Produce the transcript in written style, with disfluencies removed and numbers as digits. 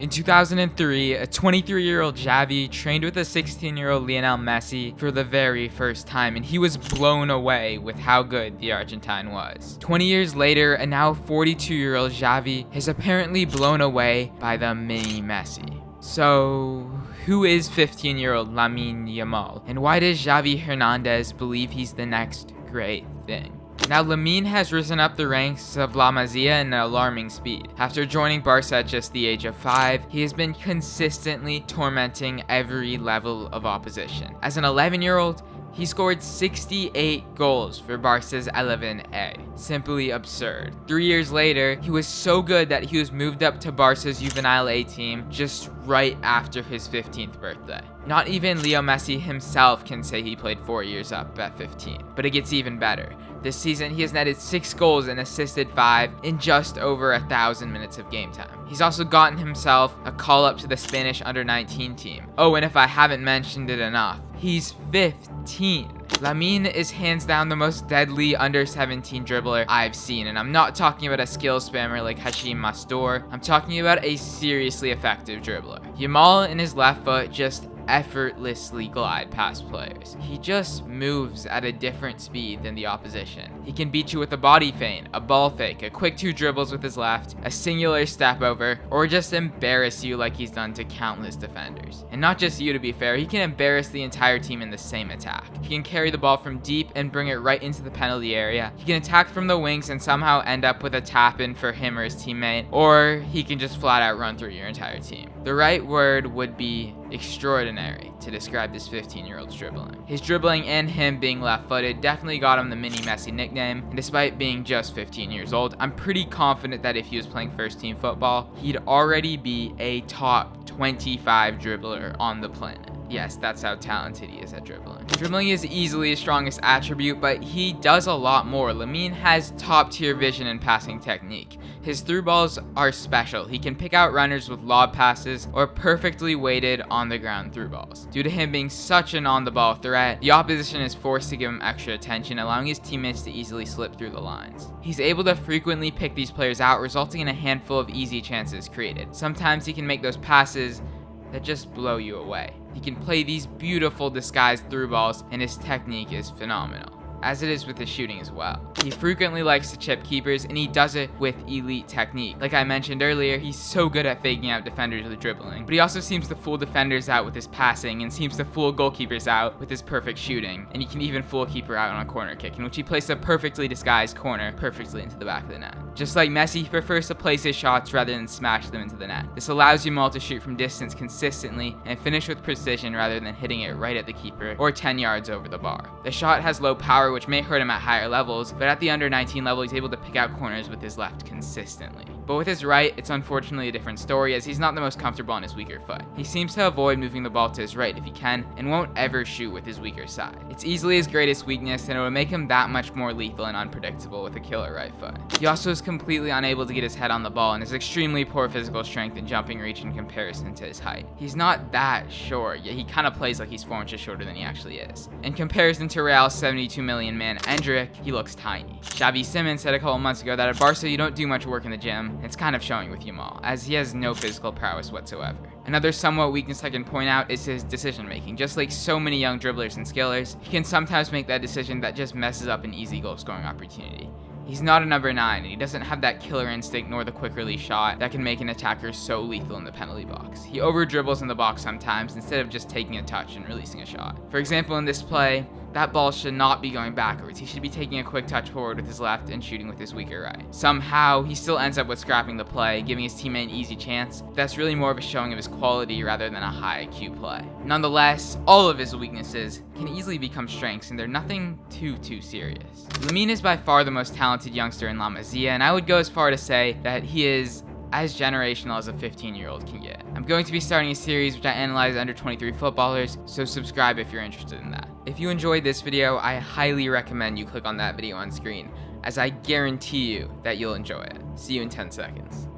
In 2003, a 23-year-old Xavi trained with a 16-year-old Lionel Messi for the very first time, and he was blown away with how good the Argentine was. 20 years later, a now 42-year-old Xavi is apparently blown away by the mini-Messi. So, who is 15-year-old Lamine Yamal, and why does Xavi Hernandez believe he's the next great thing? Now, Lamine has risen up the ranks of La Masia at an alarming speed. After joining Barca at just the age of 5, he has been consistently tormenting every level of opposition. As an 11-year-old, he scored 68 goals for Barca's Alevín. Simply absurd. 3 years later, he was so good that he was moved up to Barca's Juvenil A team just right after his 15th birthday. Not even Leo Messi himself can say he played 4 years up at 15, but it gets even better. This season, he has netted 6 goals and assisted 5 in just over 1,000 minutes of game time. He's also gotten himself a call-up to the Spanish under-19 team. Oh, and if I haven't mentioned it enough, he's 15. Lamine is hands down the most deadly under-17 dribbler I've seen, and I'm not talking about a skill spammer like Hashim Mastor. I'm talking about a seriously effective dribbler. Yamal in his left foot just effortlessly glide past players. He just moves at a different speed than the opposition. He can beat you with a body feint, a ball fake, a quick 2 dribbles with his left, a singular step over, or just embarrass you like he's done to countless defenders. And not just you, to be fair, he can embarrass the entire team in the same attack. He can carry the ball from deep and bring it right into the penalty area. He can attack from the wings and somehow end up with a tap in for him or his teammate, or he can just flat out run through your entire team. The right word would be extraordinary to describe this 15-year-old's dribbling. His dribbling and him being left-footed definitely got him the mini-Messi nickname, and despite being just 15 years old, I'm pretty confident that if he was playing first-team football, he'd already be a top 25 dribbler on the planet. Yes, that's how talented he is at dribbling. Dribbling is easily his strongest attribute, but he does a lot more. Lamine has top-tier vision and passing technique. His through balls are special. He can pick out runners with lob passes or perfectly weighted on-the-ground through balls. Due to him being such an on-the-ball threat, the opposition is forced to give him extra attention, allowing his teammates to easily slip through the lines. He's able to frequently pick these players out, resulting in a handful of easy chances created. Sometimes he can make those passes that just blow you away. He can play these beautiful disguised through balls, and his technique is phenomenal, as it is with his shooting as well. He frequently likes to chip keepers, and he does it with elite technique. Like I mentioned earlier, he's so good at faking out defenders with dribbling, but he also seems to fool defenders out with his passing and seems to fool goalkeepers out with his perfect shooting, and he can even fool a keeper out on a corner kick, in which he placed a perfectly disguised corner perfectly into the back of the net. Just like Messi, he prefers to place his shots rather than smash them into the net. This allows Yamal to shoot from distance consistently and finish with precision rather than hitting it right at the keeper or 10 yards over the bar. The shot has low power, which may hurt him at higher levels, but at the under-19 level, he's able to pick out corners with his left consistently. But with his right, it's unfortunately a different story, as he's not the most comfortable on his weaker foot. He seems to avoid moving the ball to his right if he can, and won't ever shoot with his weaker side. It's easily his greatest weakness, and it would make him that much more lethal and unpredictable with a killer right foot. He also is completely unable to get his head on the ball, and has extremely poor physical strength and jumping reach in comparison to his height. He's not that short, yet he kind of plays like he's 4 inches shorter than he actually is. In comparison to Real's 72 million man Endrick, he looks tiny. Xavi Simmons said a couple months ago that at Barca you don't do much work in the gym. It's kind of showing with Yamal, as he has no physical prowess whatsoever. Another somewhat weakness I can point out is his decision making. Just like so many young dribblers and skillers, he can sometimes make that decision that just messes up an easy goal scoring opportunity. He's not a number 9, and he doesn't have that killer instinct nor the quick release shot that can make an attacker so lethal in the penalty box. He over dribbles in the box sometimes instead of just taking a touch and releasing a shot. For example, in this play, that ball should not be going backwards. He should be taking a quick touch forward with his left and shooting with his weaker right. Somehow, he still ends up with scrapping the play, giving his teammate an easy chance. That's really more of a showing of his quality rather than a high IQ play. Nonetheless, all of his weaknesses can easily become strengths, and they're nothing too serious. Lamine is by far the most talented youngster in La Masia, and I would go as far to say that he is as generational as a 15-year-old can get. I'm going to be starting a series which I analyze under 23 footballers, so subscribe if you're interested in that. If you enjoyed this video, I highly recommend you click on that video on screen, as I guarantee you that you'll enjoy it. See you in 10 seconds.